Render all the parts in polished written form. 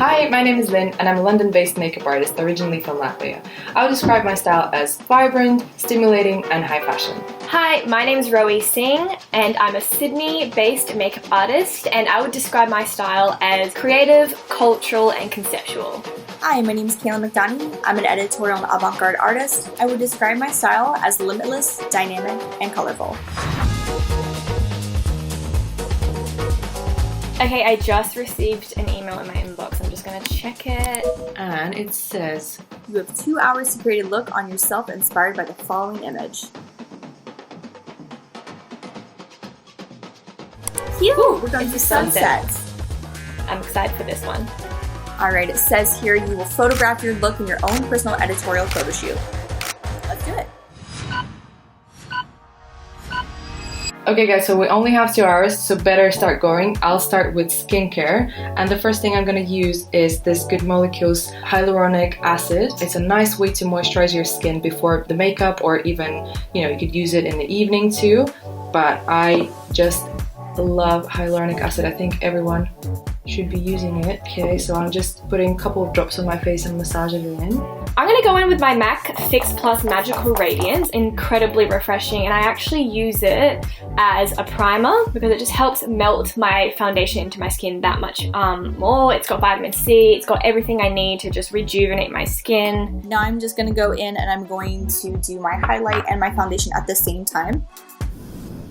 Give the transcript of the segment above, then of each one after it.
Hi, my name is Lynn and I'm a London-based makeup artist originally from Latvia. I would describe my style as vibrant, stimulating and high fashion. Hi, my name is Rowie Singh and I'm a Sydney-based makeup artist, and I would describe my style as creative, cultural and conceptual. Hi, my name is Kayla McDonough. I'm an editorial and avant-garde artist. I would describe my style as limitless, dynamic and colorful. Okay, I just received an email in my inbox. I'm just gonna check it. And it says, you have 2 hours to create a look on yourself inspired by the following image. Cute! We're going to sunset. I'm excited for this one. Alright, it says here you will photograph your look in your own personal editorial photo shoot. Let's do it. okay guys, so we only have 2 hours, so better start going. I'll start with skincare, and the first thing I'm going to use is this Good Molecules hyaluronic acid. It's a nice way to moisturize your skin before the makeup, or even, you could use it in the evening too, but I just love hyaluronic acid. I think everyone should be using it. Okay, so I'm just putting a couple of drops on my face and massaging it in. I'm going to go in with my MAC Fix Plus Magical Radiance. Incredibly refreshing, and I actually use it as a primer because it just helps melt my foundation into my skin that much more. It's got vitamin C, it's got everything I need to just rejuvenate my skin. Now I'm just going to go in and I'm going to do my highlight and my foundation at the same time.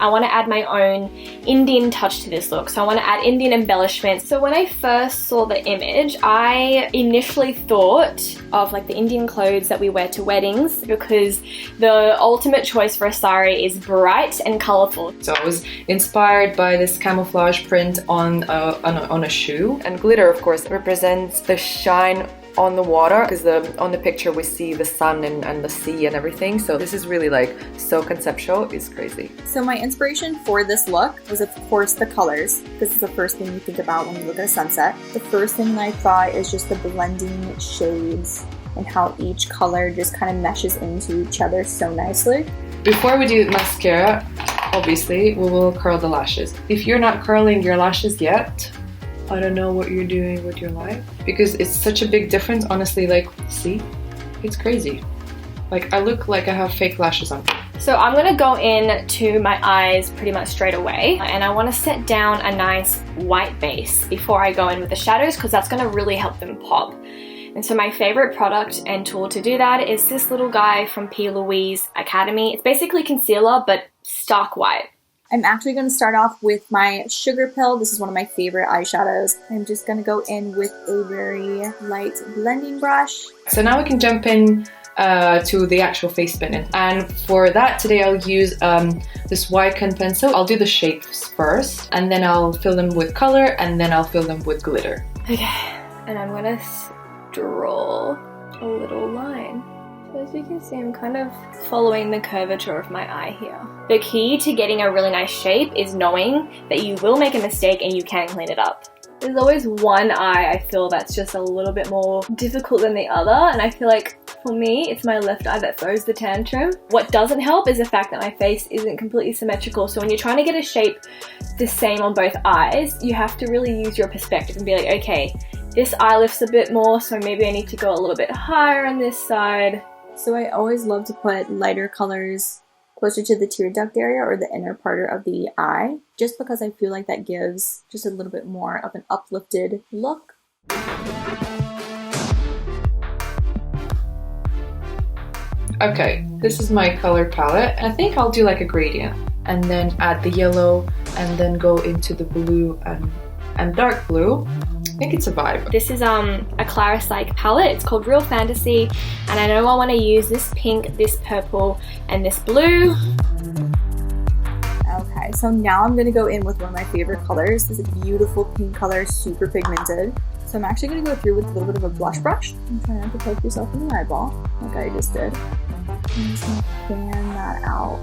I want to add my own Indian touch to this look, so I want to add Indian embellishments. So when I first saw the image, I initially thought of like the Indian clothes that we wear to weddings, because the ultimate choice for a sari is bright and colourful. So I was inspired by this camouflage print on a shoe, and glitter of course represents the shine on the water, because on the picture we see the sun and the sea and everything, so this is really like so conceptual. It's crazy. So my inspiration for this look was of course the colors, because it's the first thing you think about when you look at a sunset. The first thing that I thought is just the blending shades and how each color just kind of meshes into each other so nicely. Before we do mascara, obviously we will curl the lashes. If you're not curling your lashes yet, I don't know what you're doing with your life, because it's such a big difference, honestly. Like, see, it's crazy. Like, I look like I have fake lashes on. So I'm going to go in to my eyes pretty much straight away, and I want to set down a nice white base before I go in with the shadows, because that's going to really help them pop. And so my favorite product and tool to do that is this little guy from P. Louise Academy. It's basically concealer, but stark white. I'm actually going to start off with my Sugar Pill. This is one of my favorite eyeshadows. I'm just going to go in with a very light blending brush. So now we can jump in to the actual face painting. And for that, today I'll use this Wycon pencil. I'll do the shapes first, and then I'll fill them with color, and then I'll fill them with glitter. Okay, and I'm going to draw a little line. So as you can see, I'm kind of following the curvature of my eye here. The key to getting a really nice shape is knowing that you will make a mistake and you can clean it up. There's always one eye I feel that's just a little bit more difficult than the other, and I feel like for me, it's my left eye that throws the tantrum. What doesn't help is the fact that my face isn't completely symmetrical, so when you're trying to get a shape the same on both eyes, you have to really use your perspective and be like, okay, this eye lifts a bit more, so maybe I need to go a little bit higher on this side. So I always love to put lighter colors closer to the tear duct area or the inner part of the eye, just because I feel like that gives just a little bit more of an uplifted look. Okay, this is my color palette. I think I'll do like a gradient, and then add the yellow, and then go into the blue and dark blue. I think it's a vibe. This is a Claris-like palette. It's called Real Fantasy, and I know I want to use this pink, this purple, and this blue. Okay, so now I'm going to go in with one of my favorite colors. This is a beautiful pink color, super pigmented. So I'm actually going to go through with a little bit of a blush brush. I'm trying not to poke yourself in the eyeball, like I just did. I'm just going to fan that out.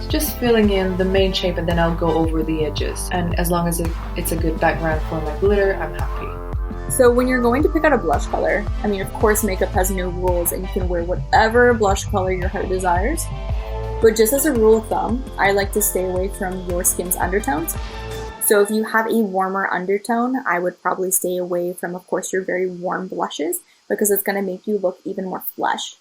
Just filling in the main shape, and then I'll go over the edges. And as long as it's a good background for my glitter, I'm happy. So when you're going to pick out a blush color, I mean, of course, makeup has no rules, and you can wear whatever blush color your heart desires. But just as a rule of thumb, I like to stay away from your skin's undertones. So if you have a warmer undertone, I would probably stay away from, of course, your very warm blushes because it's going to make you look even more flushed.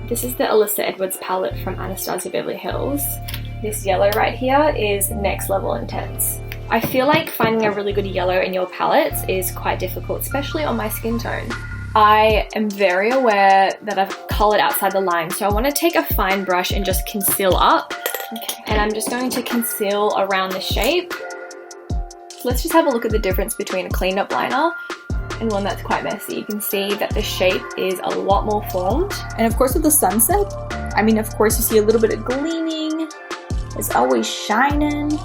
This is the Alyssa Edwards palette from Anastasia Beverly Hills. This yellow right here is next level intense. I feel like finding a really good yellow in your palettes is quite difficult, especially on my skin tone. I am very aware that I've colored outside the line, so I want to take a fine brush and just conceal up. Okay. And I'm just going to conceal around the shape. So let's just have a look at the difference between a cleaned up liner and one that's quite messy. You can see that the shape is a lot more formed. And of course with the sunset, I mean, of course you see a little bit of gleaming. It's always shining.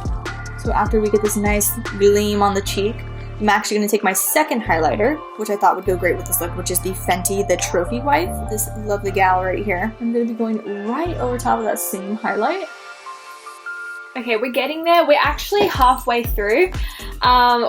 So after we get this nice gleam on the cheek, I'm actually going to take my second highlighter, which I thought would go great with this look, which is the Fenty The Trophy Wife. This lovely gal right here. I'm going to be going right over top of that same highlight. Okay, we're getting there. We're actually halfway through,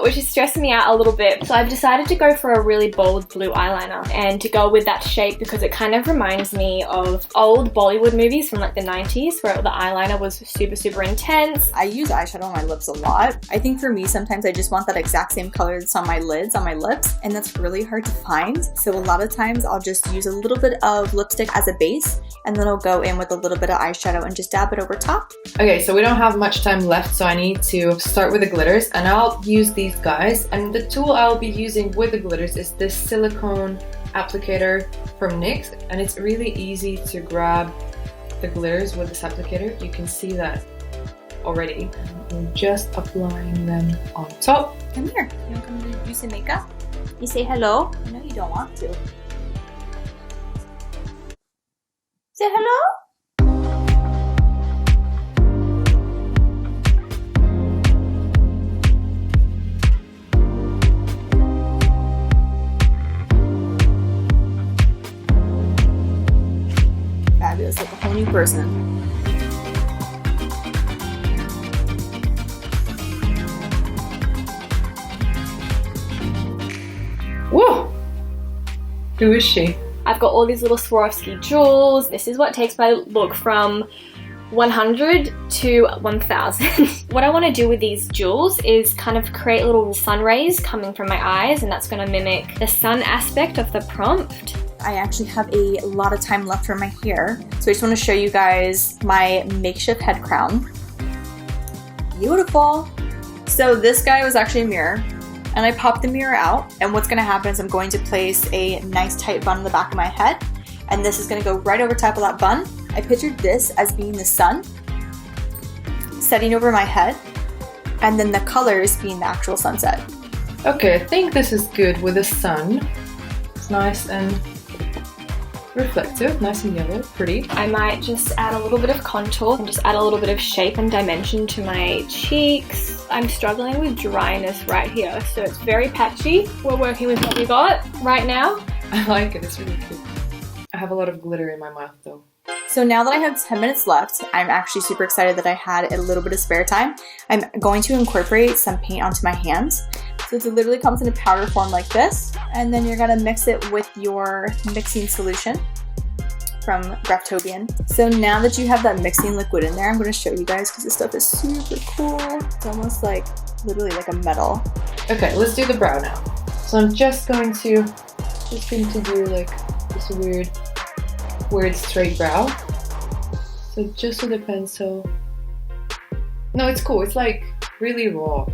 which is stressing me out a little bit. So I've decided to go for a really bold blue eyeliner and to go with that shape because it kind of reminds me of old Bollywood movies from like the 90s where the eyeliner was super, super intense. I use eyeshadow on my lips a lot. I think for me, sometimes I just want that exact same color that's on my lids, on my lips, and that's really hard to find. So a lot of times I'll just use a little bit of lipstick as a base and then I'll go in with a little bit of eyeshadow and just dab it over top. Okay, so we don't have much time left, so I need to start with the glitters, and I'll use these guys. And the tool I'll be using with the glitters is this silicone applicator from NYX, and it's really easy to grab the glitters with this applicator. You can see that already. I'm just applying them on top. Come here. You want to come do some makeup? You say hello? No, you don't want to. Say hello? Fabulous, like a whole new person. Whoa! Who is she? I've got all these little Swarovski jewels. This is what takes my look from 100 to 1000. What I want to do with these jewels is kind of create little sun rays coming from my eyes, and that's going to mimic the sun aspect of the prompt. I actually have a lot of time left for my hair, so I just want to show you guys my makeshift head crown. Beautiful! So this guy was actually a mirror, and I popped the mirror out, and what's going to happen is I'm going to place a nice tight bun on the back of my head, and this is going to go right over top of that bun. I pictured this as being the sun setting over my head, and then the colors being the actual sunset. Okay, I think this is good with the sun. It's nice and reflective, nice and yellow, pretty. I might just add a little bit of contour and just add a little bit of shape and dimension to my cheeks. I'm struggling with dryness right here, so it's very patchy. We're working with what we got right now. I like it, it's really cute. I have a lot of glitter in my mouth though. So now that I have 10 minutes left, I'm actually super excited that I had a little bit of spare time. I'm going to incorporate some paint onto my hands. So it literally comes in a powder form like this, and then you're gonna mix it with your mixing solution from Graftobian. So now that you have that mixing liquid in there, I'm gonna show you guys because this stuff is super cool. It's almost like, literally like a metal. Okay, let's do the brow now. So I'm just going to do like this weird straight brow. So just with a pencil. No, it's cool, it's like really raw.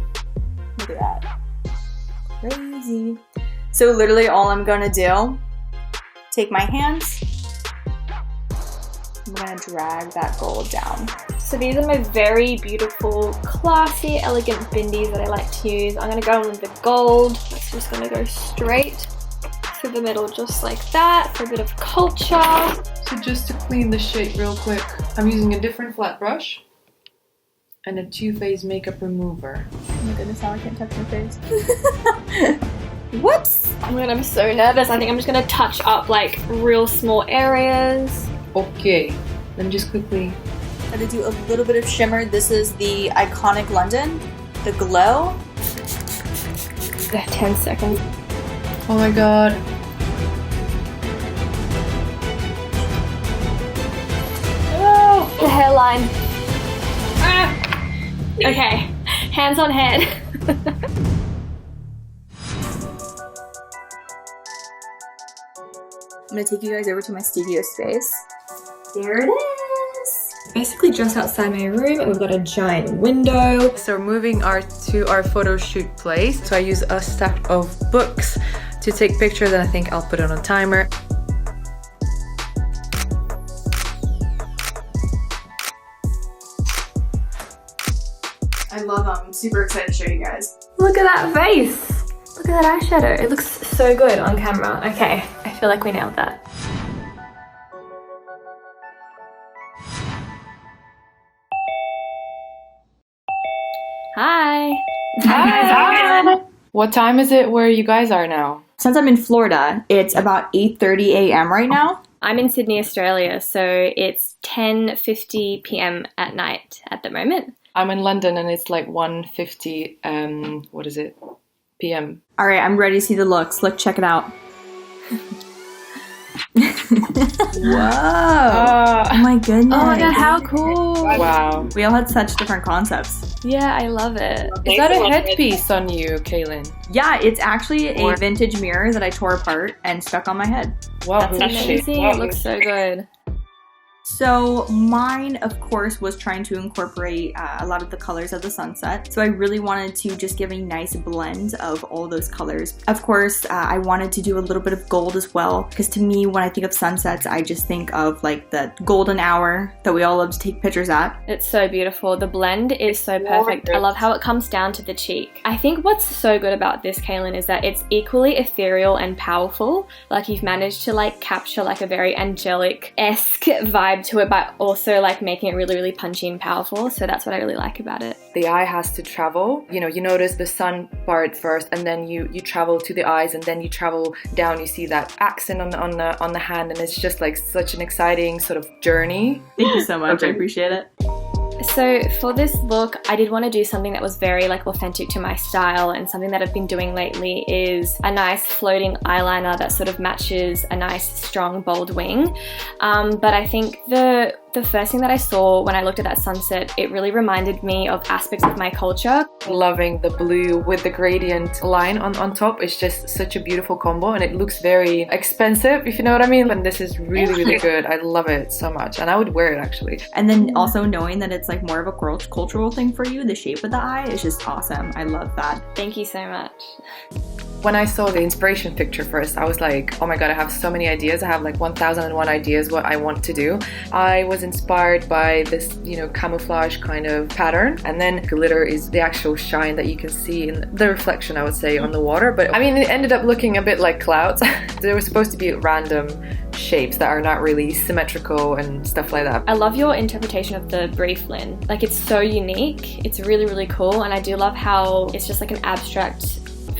Look at that. Crazy. So literally all I'm gonna do, take my hands, I'm gonna drag that gold down. So these are my very beautiful, classy, elegant bindies that I like to use. I'm gonna go in with the gold. It's just gonna go straight through the middle just like that for a bit of culture. So just to clean the shape real quick, I'm using a different flat brush and a two-phase makeup remover. Oh my goodness, now I can't touch my face. Whoops! Oh my god, I'm so nervous. I think I'm just gonna touch up like real small areas. Okay, let me just quickly... I'm gonna do a little bit of shimmer. This is the Iconic London, the Glow. 10 seconds. Oh my god. Oh, the hairline. Ah. Okay, hands on head. I'm gonna take you guys over to my studio space. There it is. Basically just outside my room, and we've got a giant window. So we're moving to our photo shoot place. So I use a stack of books to take pictures, and I think I'll put it on a timer. I love them. I'm super excited to show you guys. Look at that face. Look at that eyeshadow. It looks so good on camera. Okay, I feel like we nailed that. Hi. Hi. What time is it where you guys are now? Since I'm in Florida, it's about 8:30 a.m. right now. I'm in Sydney, Australia, so it's 10:50 p.m. at night at the moment. I'm in London and it's like 1:50, what is it, p.m. All right, I'm ready to see the looks. Look, check it out. Whoa. Oh my goodness. Oh my god, how cool. Wow. We all had such different concepts. Yeah, I love it. Is that a headpiece on you, Kaylin? Yeah, it's actually a vintage mirror that I tore apart and stuck on my head. Wow, That's amazing. It looks so good. So mine, of course, was trying to incorporate a lot of the colors of the sunset. So I really wanted to just give a nice blend of all those colors. Of course, I wanted to do a little bit of gold as well, because to me, when I think of sunsets, I just think of like the golden hour that we all love to take pictures at. It's so beautiful. The blend is so perfect. I love how it comes down to the cheek. I think what's so good about this, Kaylin, is that it's equally ethereal and powerful. Like you've managed to like capture like a very angelic-esque vibe to it, but also like making it really, really punchy and powerful. So that's what I really like about it. The eye has to travel. You know, you notice the sun part first, and then you travel to the eyes, and then you travel down. You see that accent on the hand, and it's just like such an exciting sort of journey. Thank you so much. I appreciate it. So for this look, I did want to do something that was very like authentic to my style, and something that I've been doing lately is a nice floating eyeliner that sort of matches a nice strong bold wing. But I think the first thing that I saw when I looked at that sunset, it really reminded me of aspects of my culture. Loving the blue with the gradient line on top. It's just such a beautiful combo, and it looks very expensive, if you know what I mean. And this is really, really good. I love it so much, and I would wear it actually. And then also knowing that it's like more of a cultural thing for you, the shape of the eye is just awesome. I love that. Thank you so much. When I saw the inspiration picture first, I was like, oh my god, I have so many ideas. I have like 1001 ideas what I want to do. I was inspired by this, you know, camouflage kind of pattern, and then glitter is the actual shine that you can see in the reflection, I would say, on the water. But I mean, it ended up looking a bit like clouds. There were supposed to be random shapes that are not really symmetrical and stuff like that. I love your interpretation of the brief, Lynn. Like, it's so unique. It's really, really cool, and I do love how it's just like an abstract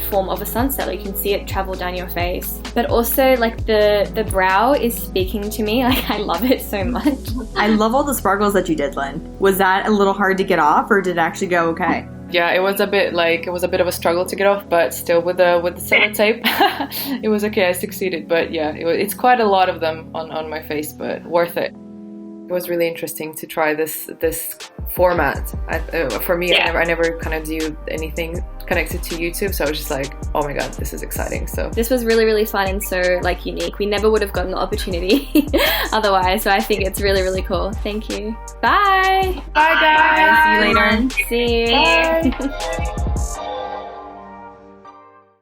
form of a sunset. Like, you can see it travel down your face, but also like the brow is speaking to me. Like, I love it so much. I love all the sparkles that you did, Lynn. Was that a little hard to get off, or did it actually go okay? Yeah, it was a bit of a struggle to get off, but still with the sellotape, it was okay. I succeeded, but yeah, it's quite a lot of them on my face, but worth it. It was really interesting to try this format. For me, yeah. I never kind of do anything connected to YouTube, so I was just like, oh my god, this is exciting. So this was really, really fun and so like unique. We never would have gotten the opportunity otherwise, so I think it's really, really cool. Thank you. Bye. Bye guys. See you later. See you. Bye.